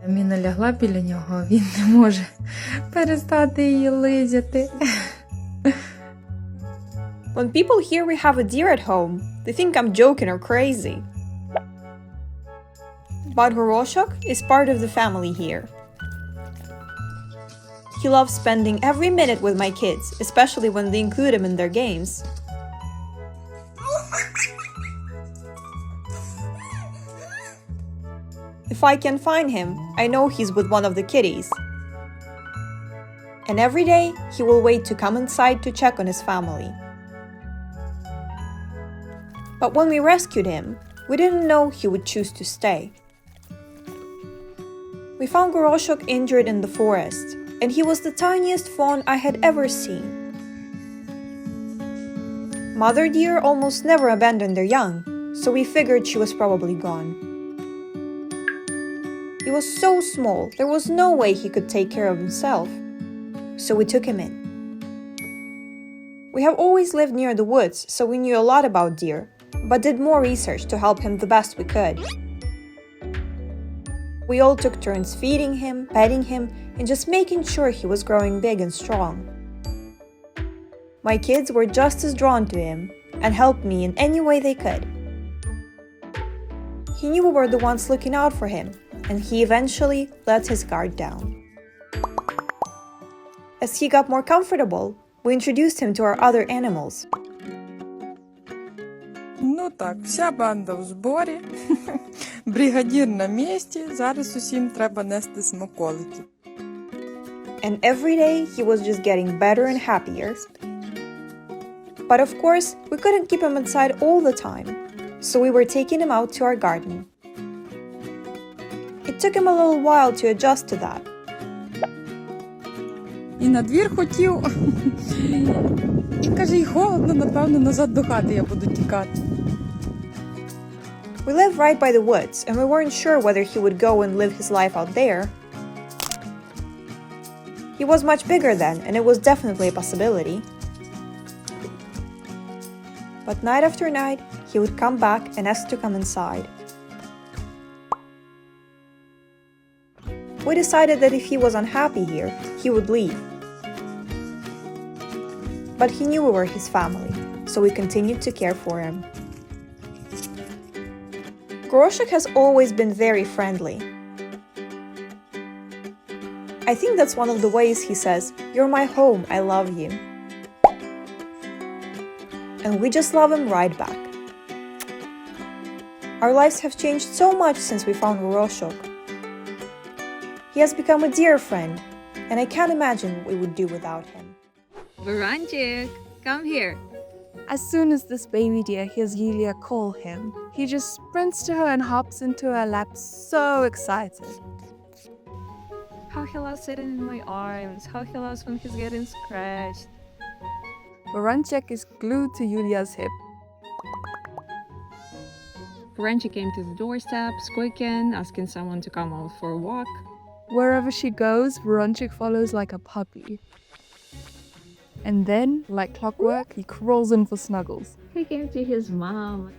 Міна лягла біля нього, а він не може перестати її лизяти. When people hear we have a deer at home, they think I'm joking or crazy. But Goroshok is part of the family here. He loves spending every minute with my kids, especially when they include him in their games. If I can find him, I know he's with one of the kitties. And every day, he will wait to come inside to check on his family. But when we rescued him, we didn't know he would choose to stay. We found Goroshok injured in the forest, and he was the tiniest fawn I had ever seen. Mother deer almost never abandon their young, so we figured she was probably gone. He was so small, there was no way he could take care of himself, so we took him in. We have always lived near the woods, so we knew a lot about deer, but did more research to help him the best we could. We all took turns feeding him, petting him, and just making sure he was growing big and strong. My kids were just as drawn to him and helped me in any way they could. He knew we were the ones looking out for him, and he eventually let his guard down. As he got more comfortable, we introduced him to our other animals. Ну так, вся банда в зборі. Бригадір на місці. Зараз усім треба нести смаколики. And every day he was just getting better and happier. But of course, we couldn't keep him inside all the time, so we were taking him out to our garden. It took him a little while to adjust to that. І на двір хотів. І каже, й холодно, напевно, назад до хати я буду тікати. We live right by the woods, and we weren't sure whether he would go and live his life out there. He was much bigger then, and it was definitely a possibility. But night after night, he would come back and ask to come inside. We decided that if he was unhappy here, he would leave. But he knew we were his family, so we continued to care for him. Goroshok has always been very friendly. I think that's one of the ways he says, "You're my home, I love you." And we just love him right back. Our lives have changed so much since we found Goroshok. He has become a dear friend, and I can't imagine what we would do without him. Baranchik, come here. As soon as this baby deer hears Yulia call him, he just sprints to her and hops into her lap so excited. How he loves sitting in my arms. How he loves when he's getting scratched. Baranchik is glued to Yulia's hip. Baranchik came to the doorstep, squeaking, asking someone to come out for a walk. Wherever she goes, Baranchik follows like a puppy. And then, like clockwork, he crawls in for snuggles. He came to his mom.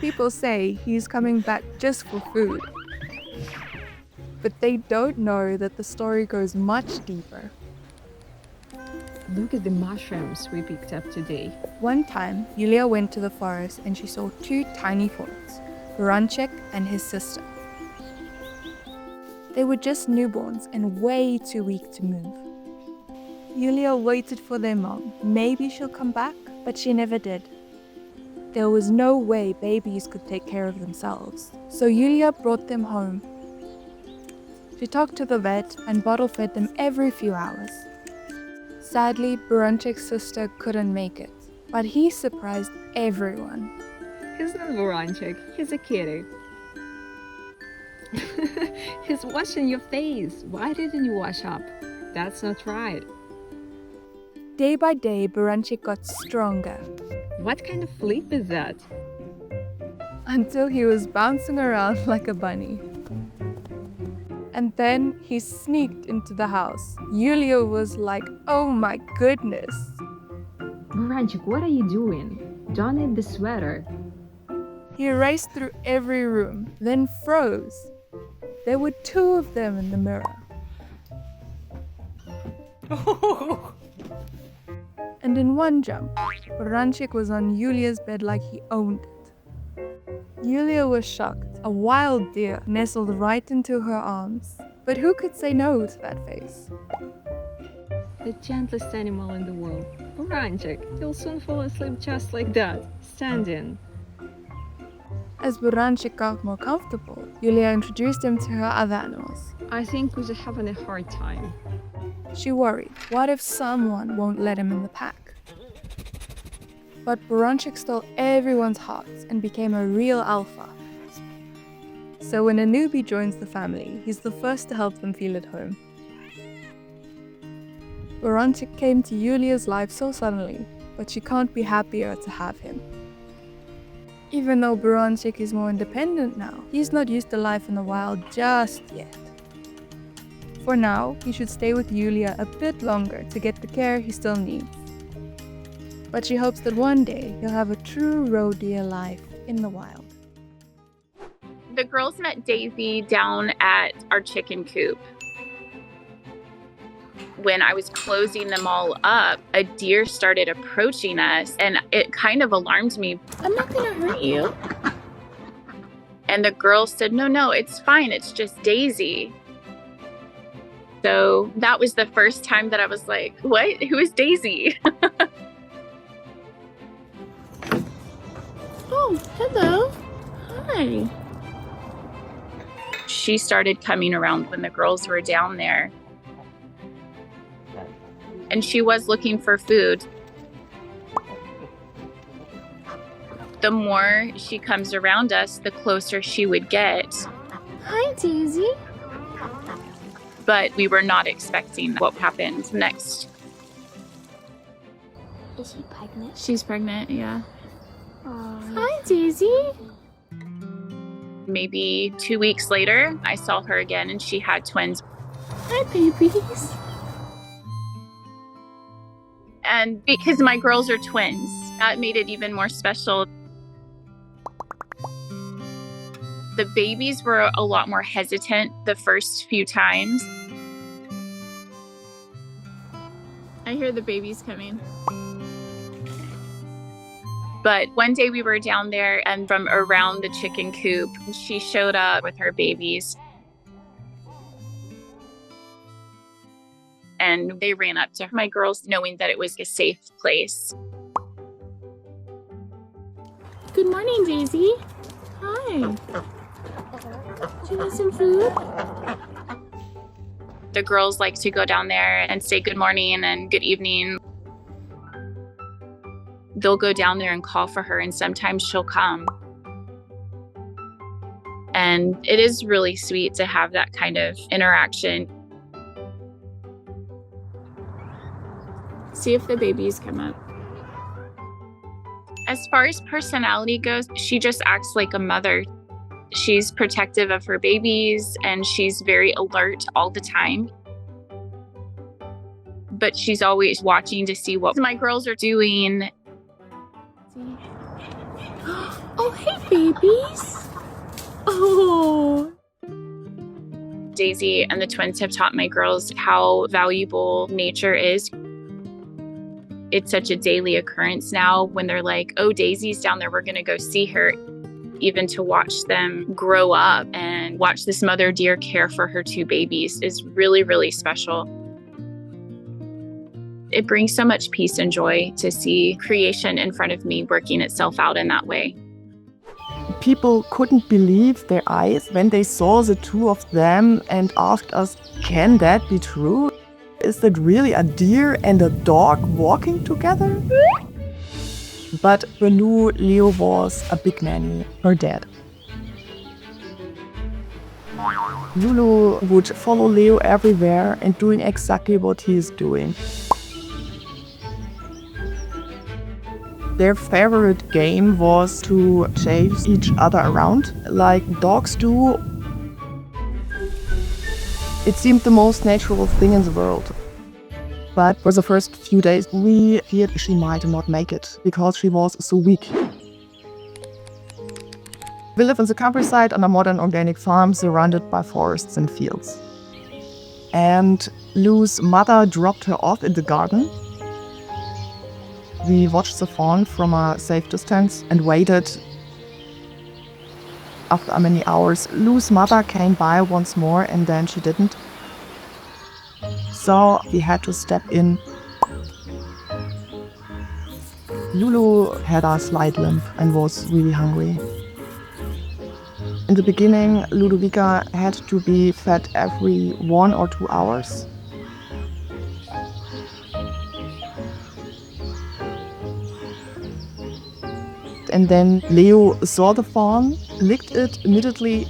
People say he's coming back just for food. But they don't know that the story goes much deeper. Look at the mushrooms we picked up today. One time, Yulia went to the forest and she saw two tiny fawns, Baranchik and his sister. They were just newborns and way too weak to move. Yulia waited for their mom. Maybe she'll come back, but she never did. There was no way babies could take care of themselves, so Yulia brought them home. She talked to the vet and bottle fed them every few hours. Sadly, Baranchik's sister couldn't make it, but he surprised everyone. He's not Baranchik, he's a kitty. He's washing your face. Why didn't you wash up? That's not right. Day by day, Baranchik got stronger. What kind of flip is that? Until he was bouncing around like a bunny. And then he sneaked into the house. Yulia was like, oh my goodness. Baranchik, what are you doing? Don't eat the sweater. He raced through every room, then froze. There were 2 of them in the mirror. And in one jump, Baranchik was on Yulia's bed like he owned it. Yulia was shocked. A wild deer nestled right into her arms. But who could say no to that face? The gentlest animal in the world. Baranchik, you'll soon fall asleep just like that, standing. As Baranchik got more comfortable, Yulia introduced him to her other animals. I think we're having a hard time. She worried, what if someone won't let him in the pack? But Baranchik stole everyone's hearts and became a real alpha. So when a newbie joins the family, he's the first to help them feel at home. Baranchik came to Yulia's life so suddenly, but she can't be happier to have him. Even though Baranchik is more independent now, he's not used to life in the wild just yet. For now, he should stay with Yulia a bit longer to get the care he still needs. But she hopes that one day he'll have a true roe deer life in the wild. The girls met Daisy down at our chicken coop. When I was closing them all up, a deer started approaching us and it kind of alarmed me. I'm not gonna hurt you. And the girl said, no, it's fine. It's just Daisy. So that was the first time that I was like, what? Who is Daisy? Oh, hello. Hi. She started coming around when the girls were down there. And she was looking for food. The more she comes around us, the closer she would get. Hi, Daisy. But we were not expecting what happened next. Is she pregnant? She's pregnant, yeah. Hi, Daisy. Maybe 2 weeks later, I saw her again and she had twins. Hi, babies. And because my girls are twins, that made it even more special. The babies were a lot more hesitant the first few times. I hear the babies coming. But one day we were down there and from around the chicken coop, she showed up with her babies. And they ran up to my girls knowing that it was a safe place. Good morning, Daisy. Hi. Do you want some food? The girls like to go down there and say good morning and good evening. They'll go down there and call for her, and sometimes she'll come. And it is really sweet to have that kind of interaction. See if the babies come up. As far as personality goes, she just acts like a mother. She's protective of her babies and she's very alert all the time. But she's always watching to see what my girls are doing. Oh, hey, babies. Oh. Daisy and the twins have taught my girls how valuable nature is. It's such a daily occurrence now when they're like, oh, Daisy's down there, we're going to go see her. Even to watch them grow up and watch this mother deer care for her 2 babies is really, really special. It brings so much peace and joy to see creation in front of me working itself out in that way. People couldn't believe their eyes when they saw the 2 of them and asked us, can that be true? Is that really a deer and a dog walking together? But we knew Leo was a big nanny, her dad. Lulu would follow Leo everywhere and doing exactly what he is doing. Their favorite game was to chase each other around, like dogs do. It seemed the most natural thing in the world. But for the first few days, we feared she might not make it, because she was so weak. We live in the countryside on a modern organic farm surrounded by forests and fields. And Lou's mother dropped her off in the garden. We watched the fawn from a safe distance and waited. After many hours, Lou's mother came by once more and then she didn't. So we had to step in. Lulu had a slight limp and was really hungry. In the beginning, Ludovica had to be fed every 1 or 2 hours. And then Leo saw the fawn, licked it immediately.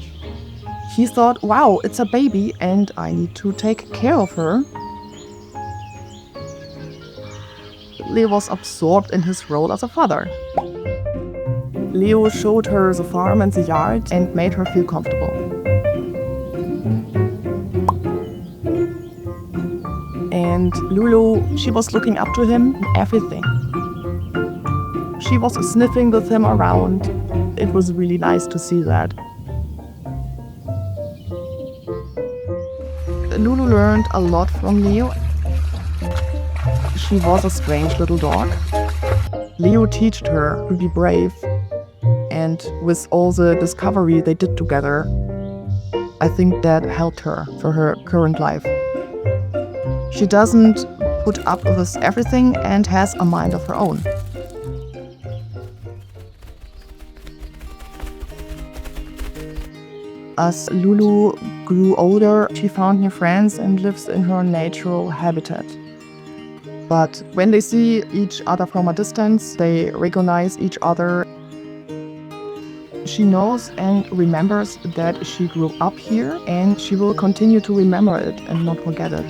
He thought, wow, it's a baby and I need to take care of her. Leo was absorbed in his role as a father. Leo showed her the farm and the yard and made her feel comfortable. And Lulu, she was looking up to him in everything. She was sniffing with him around. It was really nice to see that. Lulu learned a lot from Leo. She was a strange little dog. Leo taught her to be brave. And with all the discovery they did together, I think that helped her for her current life. She doesn't put up with everything and has a mind of her own. As Lulu grew older, she found new friends and lives in her natural habitat. But when they see each other from a distance, they recognize each other. She knows and remembers that she grew up here and she will continue to remember it and not forget it.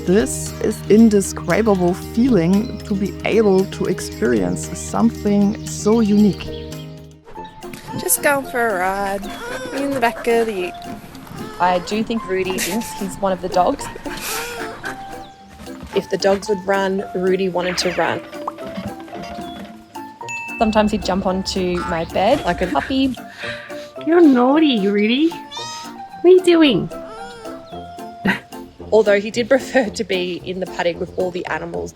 This is indescribable feeling to be able to experience something so unique. Just going for a ride in the back of the ute. I do think Rudy thinks he's one of the dogs. If the dogs would run, Rudy wanted to run. Sometimes he'd jump onto my bed like a puppy. You're naughty, Rudy. What are you doing? Although he did prefer to be in the paddock with all the animals.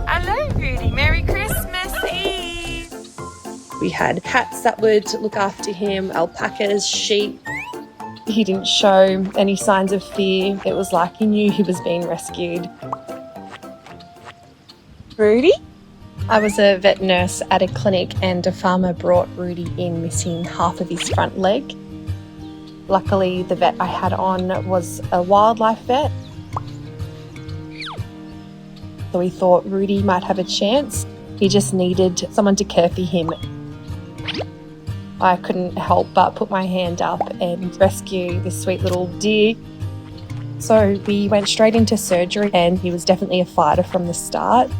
Hello, Rudy. Merry Christmas Eve. We had cats that would look after him, alpacas, sheep. He didn't show any signs of fear. It was like he knew he was being rescued. Rudy? I was a vet nurse at a clinic and a farmer brought Rudy in missing half of his front leg. Luckily, the vet I had on was a wildlife vet. So we thought Rudy might have a chance. He just needed someone to care for him. I couldn't help but put my hand up and rescue this sweet little deer. So we went straight into surgery and he was definitely a fighter from the start.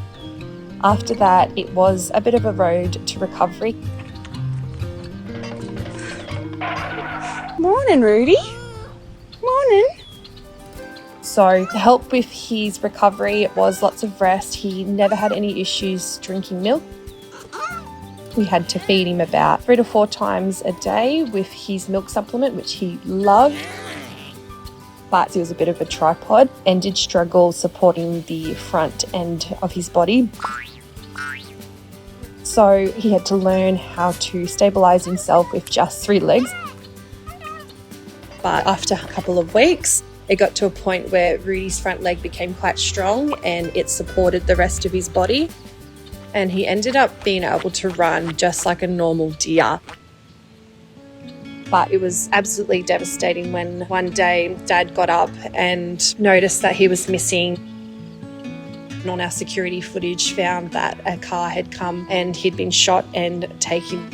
After that, it was a bit of a road to recovery. Morning, Rudy. Morning. So to help with his recovery, it was lots of rest. He never had any issues drinking milk. We had to feed him about 3 to 4 times a day with his milk supplement, which he loved. But he was a bit of a tripod and did struggle supporting the front end of his body. So he had to learn how to stabilize himself with just 3 legs. But after a couple of weeks, it got to a point where Rudy's front leg became quite strong and it supported the rest of his body. And he ended up being able to run just like a normal deer. But it was absolutely devastating when one day Dad got up and noticed that he was missing. And on our security footage found that a car had come and he'd been shot and taken.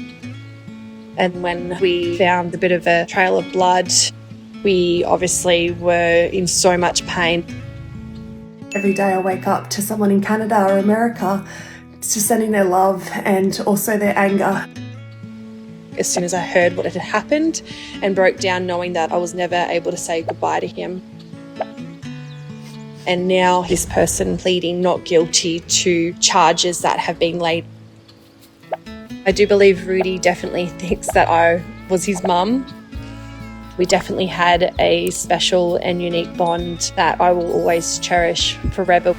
And when we found a bit of a trail of blood, we obviously were in so much pain. Every day I wake up to someone in Canada or America just sending their love and also their anger. As soon as I heard what had happened and broke down knowing that I was never able to say goodbye to him. And now this person pleading not guilty to charges that have been laid. I do believe Rudy definitely thinks that I was his mum. We definitely had a special and unique bond that I will always cherish forever.